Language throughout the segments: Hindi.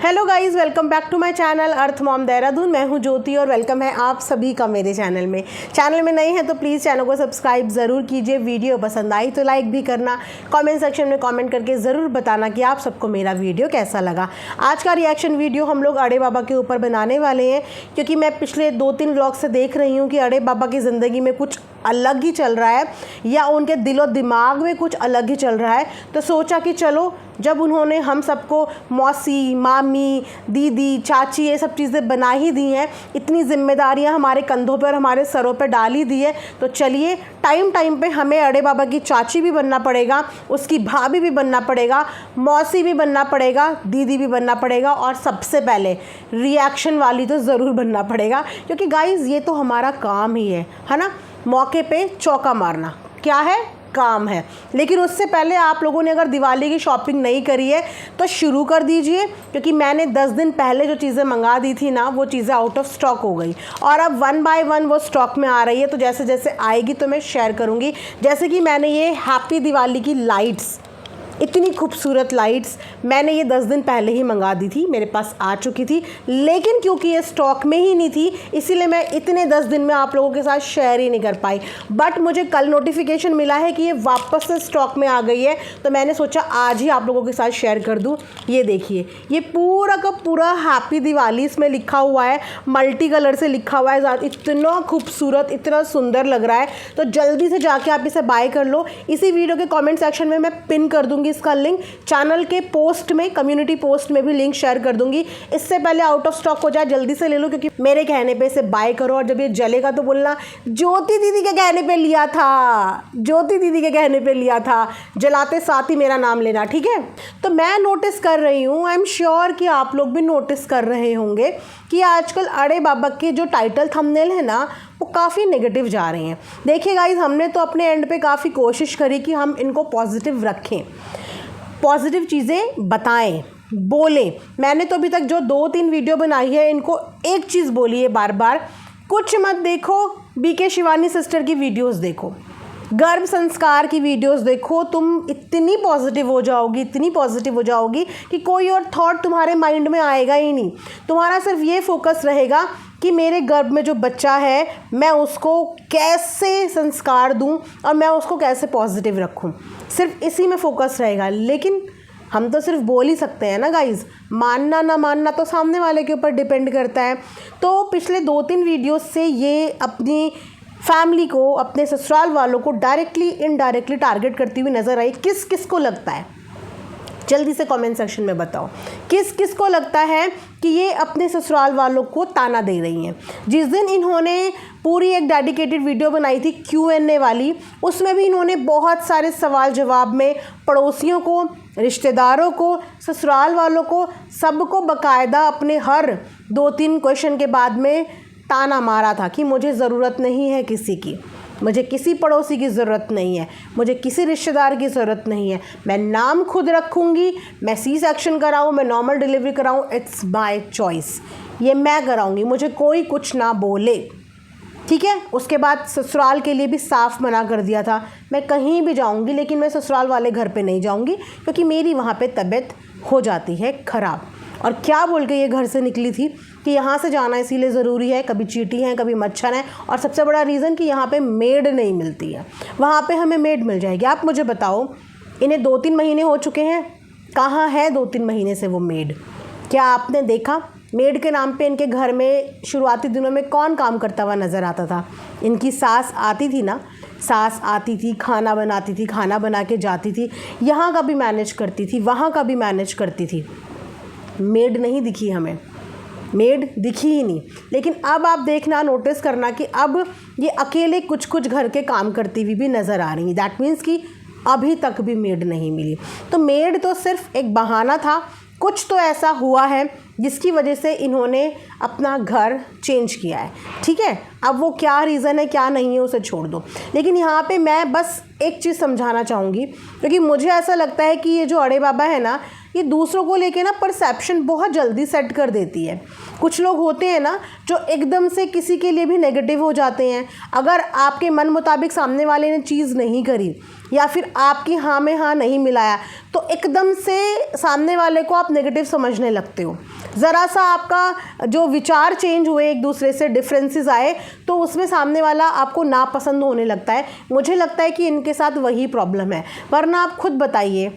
Hello guys, welcome back to my channel earth mom Dehradun. मैं हूं ज्योति और वेलकम है आप सभी का मेरे चैनल में नए हैं तो प्लीज़ चैनल को सब्सक्राइब ज़रूर कीजिए। वीडियो पसंद आई तो लाइक भी करना, कमेंट सेक्शन में कमेंट करके ज़रूर बताना कि आप सबको मेरा वीडियो कैसा लगा। आज का रिएक्शन वीडियो हम लोग अड़े बाबा के ऊपर बनाने वाले हैं, क्योंकि मैं पिछले 2-3 व्लॉग से देख रही हूँ कि अड़े बाबा की ज़िंदगी में कुछ अलग ही चल रहा है या उनके दिलो दिमाग में कुछ अलग ही चल रहा है। तो सोचा कि चलो, जब उन्होंने हम सबको मौसी, मामी, दीदी, चाची ये सब चीज़ें बना ही दी हैं, इतनी जिम्मेदारियां हमारे कंधों पर, हमारे सरों पर डाल ही दी है, तो चलिए टाइम टाइम पे हमें अड़े बाबा की चाची भी बनना पड़ेगा, उसकी भाभी भी बनना पड़ेगा, मौसी भी बनना पड़ेगा, दीदी भी बनना पड़ेगा और सबसे पहले रिएक्शन वाली तो ज़रूर बनना पड़ेगा, क्योंकि गाइज़ ये तो हमारा काम ही है ना। मौके पे चौका मारना क्या है, काम है। लेकिन उससे पहले आप लोगों ने अगर दिवाली की शॉपिंग नहीं करी है तो शुरू कर दीजिए, क्योंकि मैंने 10 दिन पहले जो चीज़ें मंगा दी थी ना, वो चीज़ें आउट ऑफ स्टॉक हो गई और अब 1 बाय 1 वो स्टॉक में आ रही है। तो जैसे जैसे आएगी तो मैं शेयर करूँगी। जैसे कि मैंने ये हैप्पी दिवाली की लाइट्स, इतनी खूबसूरत लाइट्स मैंने ये 10 दिन पहले ही मंगा दी थी, मेरे पास आ चुकी थी, लेकिन क्योंकि ये स्टॉक में ही नहीं थी इसीलिए मैं इतने 10 दिन में आप लोगों के साथ शेयर ही नहीं कर पाई। बट मुझे कल नोटिफिकेशन मिला है कि ये वापस से स्टॉक में आ गई है, तो मैंने सोचा आज ही आप लोगों के साथ शेयर कर दूँ। ये देखिए, ये पूरा का पूरा हैप्पी दिवाली इसमें लिखा हुआ है, मल्टी कलर से लिखा हुआ है, इतना खूबसूरत, इतना सुंदर लग रहा है। तो जल्दी से जाके आप इसे बाय कर लो। इसी वीडियो के कॉमेंट सेक्शन में मैं पिन कर दूँगी इसका लिंक, चैनल के पोस्ट में, कम्युनिटी पोस्ट में भी लिंक शेयर कर दूंगी। इससे पहले आउट ऑफ स्टॉक हो जाए, जल्दी से ले लो, क्योंकि मेरे कहने पे इसे बाय करो और जब ये जलेगा तो बोलना ज्योति दीदी के कहने पे लिया था, ज्योति दीदी के कहने पे लिया था, जलाते साथ ही मेरा नाम लेना, ठीक है। तो मैं नोटिस कर रही हूँ, आई एम श्योर कि आप लोग भी नोटिस कर रहे होंगे कि आजकल अड़े बाबा के जो टाइटल थंबनेल है ना, वो काफ़ी नेगेटिव जा रहे हैं। देखिए गाइज, हमने तो अपने एंड पे काफ़ी कोशिश करी कि हम इनको पॉजिटिव रखें, पॉजिटिव चीज़ें बताएं, बोलें। मैंने तो अभी तक जो 2-3 वीडियो बनाई है, इनको एक चीज़ बोली है बार बार, कुछ मत देखो, बीके शिवानी सिस्टर की वीडियोस देखो, गर्भ संस्कार की वीडियोस देखो। तुम इतनी पॉजिटिव हो जाओगी, इतनी पॉजिटिव हो जाओगी कि कोई और थॉट तुम्हारे माइंड में आएगा ही नहीं। तुम्हारा सिर्फ ये फोकस रहेगा कि मेरे गर्भ में जो बच्चा है, मैं उसको कैसे संस्कार दूं और मैं उसको कैसे पॉजिटिव रखूं, सिर्फ इसी में फोकस रहेगा। लेकिन हम तो सिर्फ बोल ही सकते हैं ना गाइज़, मानना ना मानना तो सामने वाले के ऊपर डिपेंड करता है। तो पिछले 2-3 वीडियो से ये अपनी फैमिली को, अपने ससुराल वालों को डायरेक्टली इनडायरेक्टली टारगेट करती हुई नज़र आई। किस किस को लगता है, जल्दी से कमेंट सेक्शन में बताओ, किस किस को लगता है कि ये अपने ससुराल वालों को ताना दे रही हैं। जिस दिन इन्होंने पूरी एक डेडिकेटेड वीडियो बनाई थी Q&A वाली, उसमें भी इन्होंने बहुत सारे सवाल जवाब में पड़ोसियों को, रिश्तेदारों को, ससुराल वालों को, सबको बकायदा अपने हर 2-3 क्वेश्चन के बाद में ताना मारा था कि मुझे ज़रूरत नहीं है किसी की, मुझे किसी पड़ोसी की ज़रूरत नहीं है, मुझे किसी रिश्तेदार की ज़रूरत नहीं है, मैं नाम खुद रखूँगी, मैं C-सेक्शन कराऊँ, मैं नॉर्मल डिलीवरी कराऊँ, इट्स माय चॉइस, ये मैं कराऊँगी, मुझे कोई कुछ ना बोले, ठीक है। उसके बाद ससुराल के लिए भी साफ मना कर दिया था, मैं कहीं भी जाऊँगी लेकिन मैं ससुराल वाले घर पे नहीं जाऊँगी, क्योंकि मेरी वहाँ पे तबीयत हो जाती है ख़राब। और क्या बोल के ये घर से निकली थी कि यहाँ से जाना इसीलिए ज़रूरी है, कभी चींटी हैं, कभी मच्छर हैं, और सबसे बड़ा रीज़न कि यहाँ पे मेड नहीं मिलती है, वहाँ पे हमें मेड मिल जाएगी। आप मुझे बताओ, इन्हें 2-3 महीने हो चुके हैं, कहाँ है 2-3 महीने से वो मेड? क्या आपने देखा मेड के नाम पे इनके घर में शुरुआती दिनों में कौन काम करता हुआ नज़र आता था? इनकी सास आती थी ना, सास आती थी, खाना बनाती थी, खाना बना के जाती थी, यहाँ का भी मैनेज करती थी, वहाँ का भी मैनेज करती थी। मेड नहीं दिखी हमें, मेड दिखी ही नहीं। लेकिन अब आप देखना, नोटिस करना कि अब ये अकेले कुछ कुछ घर के काम करती हुई भी नज़र आ रही हैं। दैट मीन्स कि अभी तक भी मेड नहीं मिली। तो मेड तो सिर्फ एक बहाना था, कुछ तो ऐसा हुआ है जिसकी वजह से इन्होंने अपना घर चेंज किया है, ठीक है। अब वो क्या रीज़न है, क्या नहीं है, उसे छोड़ दो। लेकिन यहाँ पे मैं बस एक चीज़ समझाना चाहूँगी, क्योंकि मुझे ऐसा लगता है कि ये जो अड़े बाबा है ना, ये दूसरों को लेके ना परसेप्शन बहुत जल्दी सेट कर देती है। कुछ लोग होते हैं ना जो एकदम से किसी के लिए भी नेगेटिव हो जाते हैं। अगर आपके मन मुताबिक सामने वाले ने चीज़ नहीं करी या फिर आपकी हाँ में हाँ नहीं मिलाया तो एकदम से सामने वाले को आप नेगेटिव समझने लगते हो। ज़रा सा आपका जो विचार चेंज हुए, एक दूसरे से डिफरेंसेस आए, तो उसमें सामने वाला आपको नापसंद होने लगता है। मुझे लगता है कि इनके साथ वही प्रॉब्लम है। वरना आप खुद बताइए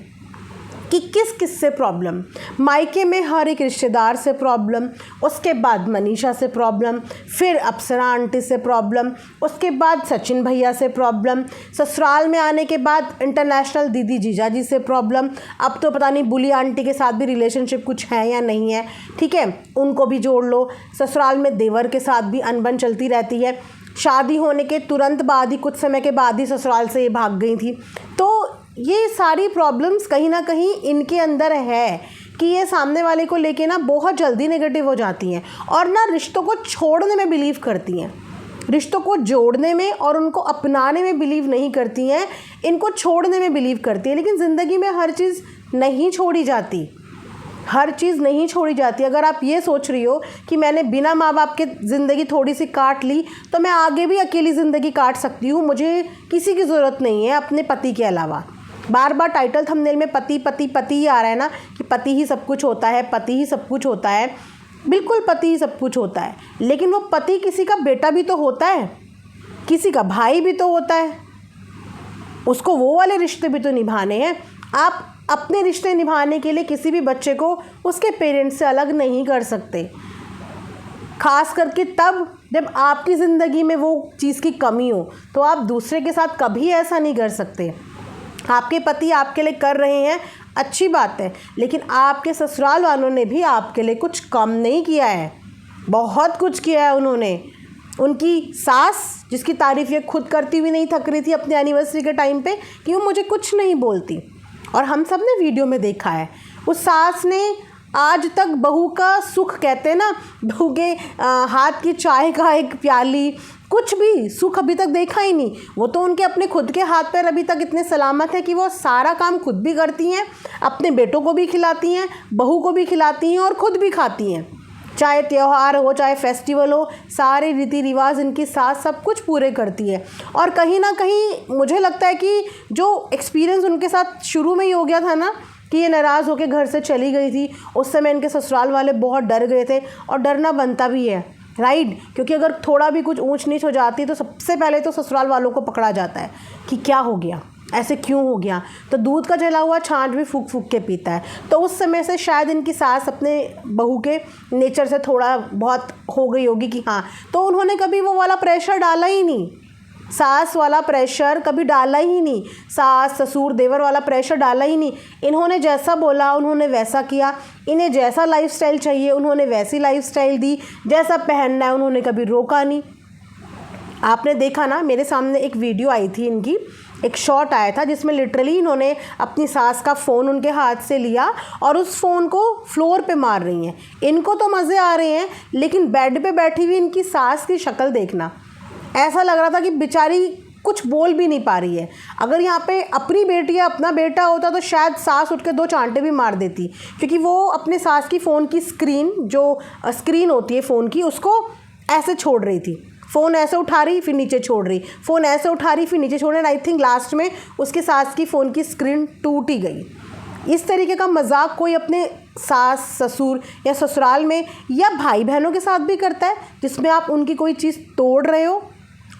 कि किस किस से प्रॉब्लम। मायके में हर एक रिश्तेदार से प्रॉब्लम, उसके बाद मनीषा से प्रॉब्लम, फिर अप्सरा आंटी से प्रॉब्लम, उसके बाद सचिन भैया से प्रॉब्लम, ससुराल में आने के बाद इंटरनेशनल दीदी जीजा जी से प्रॉब्लम। अब तो पता नहीं बुली आंटी के साथ भी रिलेशनशिप कुछ है या नहीं है, ठीक है, उनको भी जोड़ लो। ससुराल में देवर के साथ भी अनबन चलती रहती है। शादी होने के तुरंत बाद ही, कुछ समय के बाद ही ससुराल से ये भाग गई थी। तो ये सारी प्रॉब्लम्स कहीं ना कहीं इनके अंदर है कि ये सामने वाले को लेके ना बहुत जल्दी नेगेटिव हो जाती हैं और ना रिश्तों को छोड़ने में बिलीव करती हैं। रिश्तों को जोड़ने में और उनको अपनाने में बिलीव नहीं करती हैं, इनको छोड़ने में बिलीव करती हैं। लेकिन ज़िंदगी में हर चीज़ नहीं छोड़ी जाती, हर चीज़ नहीं छोड़ी जाती। अगर आप ये सोच रही हो कि मैंने बिना माँ बाप के ज़िंदगी थोड़ी सी काट ली तो मैं आगे भी अकेली ज़िंदगी काट सकती हूँ, मुझे किसी की ज़रूरत नहीं है अपने पति के अलावा। बार बार टाइटल थंबनेल में पति पति पति ही आ रहा है ना, कि पति ही सब कुछ होता है, पति ही सब कुछ होता है। बिल्कुल पति ही सब कुछ होता है, लेकिन वो पति किसी का बेटा भी तो होता है, किसी का भाई भी तो होता है, उसको वो वाले रिश्ते भी तो निभाने हैं। आप अपने रिश्ते निभाने के लिए किसी भी बच्चे को उसके पेरेंट्स से अलग नहीं कर सकते, खास करके तब जब आपकी ज़िंदगी में वो चीज़ की कमी हो। तो आप दूसरे के साथ कभी ऐसा नहीं कर सकते। आपके पति आपके लिए कर रहे हैं, अच्छी बात है, लेकिन आपके ससुराल वालों ने भी आपके लिए कुछ कम नहीं किया है, बहुत कुछ किया है उन्होंने। उनकी सास, जिसकी तारीफ़ ये खुद करती हुई नहीं थक रही थी अपने एनिवर्सरी के टाइम पे कि वो मुझे कुछ नहीं बोलती, और हम सब ने वीडियो में देखा है, उस सास ने आज तक बहू का सुख, कहते हैं ना, बहू के हाथ की चाय का एक प्याली, कुछ भी सुख अभी तक देखा ही नहीं। वो तो उनके अपने खुद के हाथ पैर अभी तक इतने सलामत है कि वो सारा काम खुद भी करती हैं, अपने बेटों को भी खिलाती हैं, बहू को भी खिलाती हैं और खुद भी खाती हैं। चाहे त्यौहार हो, चाहे फेस्टिवल हो, सारे रीति रिवाज इनकी सास सब कुछ पूरे करती है। और कहीं ना कहीं मुझे लगता है कि जो एक्सपीरियंस उनके साथ शुरू में ही हो गया था ना, कि ये नाराज़ होकर घर से चली गई थी, उस समय इनके ससुराल वाले बहुत डर गए थे, और डरना बनता भी है, राइट, क्योंकि अगर थोड़ा भी कुछ ऊंच नीच हो जाती है तो सबसे पहले तो ससुराल वालों को पकड़ा जाता है कि क्या हो गया, ऐसे क्यों हो गया। तो दूध का जला हुआ छाछ भी फूक फूक के पीता है। तो उस समय से शायद इनकी सास अपने बहू के नेचर से थोड़ा बहुत हो गई होगी कि हाँ, तो उन्होंने कभी वो वाला प्रेशर डाला ही नहीं, सास वाला प्रेशर कभी डाला ही नहीं, सास ससुर देवर वाला प्रेशर डाला ही नहीं। इन्होंने जैसा बोला उन्होंने वैसा किया, इन्हें जैसा लाइफस्टाइल चाहिए उन्होंने वैसी लाइफस्टाइल दी, जैसा पहनना है उन्होंने कभी रोका नहीं। आपने देखा ना, मेरे सामने एक वीडियो आई थी इनकी, एक शॉट आया था जिसमें लिटरली इन्होंने अपनी सास का फ़ोन उनके हाथ से लिया और उस फ़ोन को फ्लोर पे मार रही हैं। इनको तो मज़े आ रहे हैं, लेकिन बेड पे बैठी हुई इनकी सास की शक्ल देखना, ऐसा लग रहा था कि बेचारी कुछ बोल भी नहीं पा रही है। अगर यहाँ पे अपनी बेटी या अपना बेटा होता तो शायद सास उठ के 2 चांटे भी मार देती, क्योंकि वो अपने सास की फ़ोन की स्क्रीन, जो स्क्रीन होती है फ़ोन की, उसको ऐसे छोड़ रही थी। फ़ोन ऐसे उठा रही फिर नीचे छोड़ रही, फ़ोन ऐसे उठा रही फिर नीचे छोड़ रही। आई थिंक लास्ट में उसके सास की फ़ोन की स्क्रीन टूट ही गई। इस तरीके का मजाक कोई अपने सास ससुर या ससुराल में या भाई बहनों के साथ भी करता है, जिसमें आप उनकी कोई चीज़ तोड़ रहे हो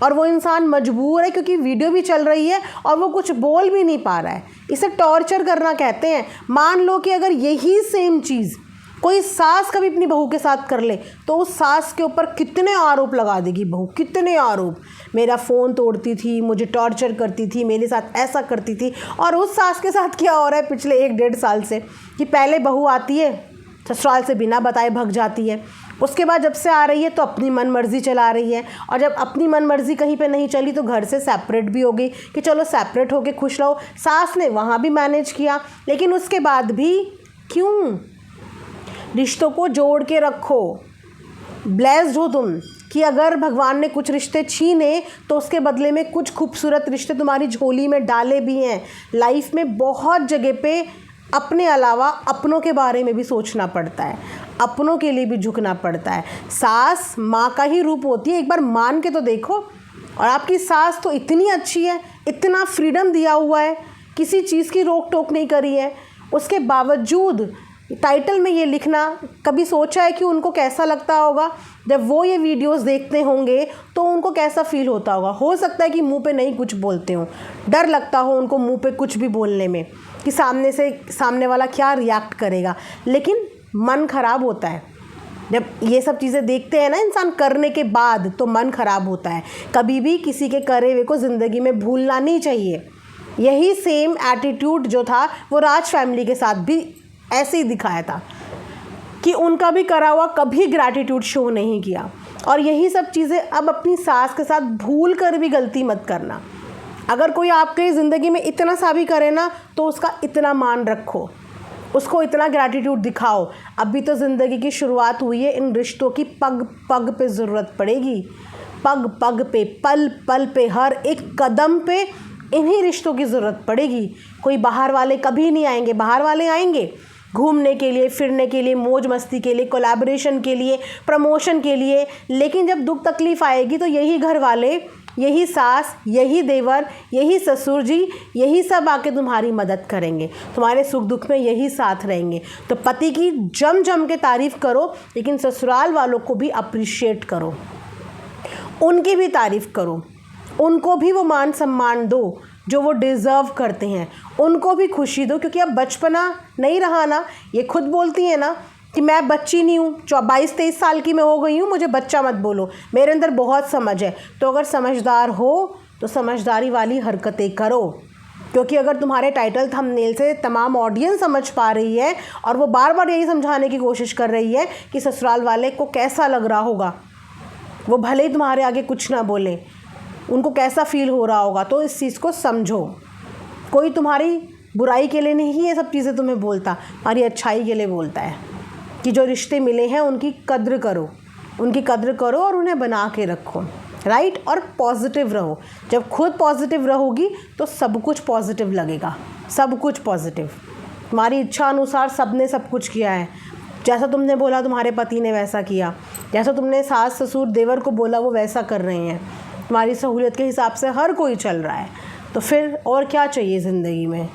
और वो इंसान मजबूर है क्योंकि वीडियो भी चल रही है और वो कुछ बोल भी नहीं पा रहा है। इसे टॉर्चर करना कहते हैं। मान लो कि अगर यही सेम चीज़ कोई सास कभी अपनी बहू के साथ कर ले तो उस सास के ऊपर कितने आरोप लगा देगी बहू, कितने आरोप, मेरा फ़ोन तोड़ती थी, मुझे टॉर्चर करती थी, मेरे साथ ऐसा करती थी। और उस सास के साथ क्या हो रहा है पिछले 1-1.5 साल से, कि पहले बहू आती है ससुराल से बिना बताए भग जाती है, उसके बाद जब से आ रही है तो अपनी मन मर्ज़ी चला रही है, और जब अपनी मन मर्ज़ी कहीं पे नहीं चली तो घर से सेपरेट भी हो गई कि चलो सेपरेट होके खुश रहो। सास ने वहाँ भी मैनेज किया, लेकिन उसके बाद भी क्यों? रिश्तों को जोड़ के रखो। ब्लेस्ड हो तुम कि अगर भगवान ने कुछ रिश्ते छीने तो उसके बदले में कुछ खूबसूरत रिश्ते तुम्हारी झोली में डाले भी हैं। लाइफ में बहुत जगह पे अपने अलावा अपनों के बारे में भी सोचना पड़ता है, अपनों के लिए भी झुकना पड़ता है। सास माँ का ही रूप होती है, एक बार मान के तो देखो। और आपकी सास तो इतनी अच्छी है इतना फ्रीडम दिया हुआ है, किसी चीज़ की रोक टोक नहीं करी है, उसके बावजूद टाइटल में ये लिखना, कभी सोचा है कि उनको कैसा लगता होगा जब वो ये वीडियोस देखते होंगे, तो उनको कैसा फील होता होगा। हो सकता है कि मुंह पे नहीं कुछ बोलते हो, डर लगता हो उनको मुंह पे कुछ भी बोलने में कि सामने वाला क्या रिएक्ट करेगा, लेकिन मन ख़राब होता है जब ये सब चीज़ें देखते हैं ना इंसान करने के बाद, तो मन ख़राब होता है। कभी भी किसी के करे हुए को ज़िंदगी में भूलना नहीं चाहिए। यही सेम एटीट्यूड जो था वो राज फैमिली के साथ भी ऐसे ही दिखाया था कि उनका भी करा हुआ कभी ग्रैटिट्यूड शो नहीं किया। और यही सब चीज़ें अब अपनी सास के साथ भूल कर भी गलती मत करना। अगर कोई आपके ज़िंदगी में इतना सा भी करे ना, तो उसका इतना मान रखो, उसको इतना ग्रैटिट्यूड दिखाओ। अभी तो ज़िंदगी की शुरुआत हुई है, इन रिश्तों की पग पग पे ज़रूरत पड़ेगी, पग पग पे, पल पल पे, हर एक कदम पे इन्हीं रिश्तों की ज़रूरत पड़ेगी। कोई बाहर वाले कभी नहीं आएंगे। बाहर वाले आएंगे घूमने के लिए, फिरने के लिए, मौज मस्ती के लिए, कोलैबोरेशन के लिए, प्रमोशन के लिए, लेकिन जब दुख तकलीफ़ आएगी तो यही घर वाले, यही सास, यही देवर, यही ससुर जी, यही सब आके तुम्हारी मदद करेंगे, तुम्हारे सुख दुख में यही साथ रहेंगे। तो पति की जम जम के तारीफ़ करो, लेकिन ससुराल वालों को भी अप्रिशिएट करो, उनकी भी तारीफ़ करो, उनको भी वो मान सम्मान दो जो वो डिज़र्व करते हैं, उनको भी खुशी दो। क्योंकि अब बचपना नहीं रहा ना, ये खुद बोलती है ना कि मैं बच्ची नहीं हूँ, 22-23 साल की मैं हो गई हूँ, मुझे बच्चा मत बोलो, मेरे अंदर बहुत समझ है। तो अगर समझदार हो तो समझदारी वाली हरकतें करो। क्योंकि अगर तुम्हारे टाइटल थंबनेल से तमाम ऑडियंस समझ पा रही है और वो बार बार यही समझाने की कोशिश कर रही है कि ससुराल वाले को कैसा लग रहा होगा, वो भले ही तुम्हारे आगे कुछ ना बोले, उनको कैसा फ़ील हो रहा होगा, तो इस चीज़ को समझो। कोई तुम्हारी बुराई के लिए नहीं ये सब चीज़ें तुम्हें बोलता, तुम्हारी अच्छाई के लिए बोलता है कि जो रिश्ते मिले हैं उनकी कद्र करो, उनकी कद्र करो और उन्हें बना के रखो, राइट। और पॉजिटिव रहो। जब खुद पॉजिटिव रहोगी तो सब कुछ पॉजिटिव लगेगा, सब कुछ पॉजिटिव। तुम्हारी इच्छा अनुसार सब ने सब कुछ किया है, जैसा तुमने बोला तुम्हारे पति ने वैसा किया, जैसा तुमने सास ससुर देवर को बोला वो वैसा कर रहे हैं, तुम्हारी सहूलियत के हिसाब से हर कोई चल रहा है। तो फिर और क्या चाहिए ज़िंदगी में,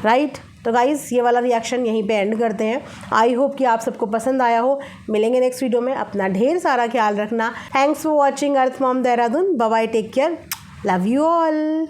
राइट। तो गाइज़ ये वाला रिएक्शन यहीं पे एंड करते हैं। आई होप कि आप सबको पसंद आया हो। मिलेंगे नेक्स्ट वीडियो में। अपना ढेर सारा ख्याल रखना। Thanks for watching earth mom Dehradun. Bye bye, take care, love you all.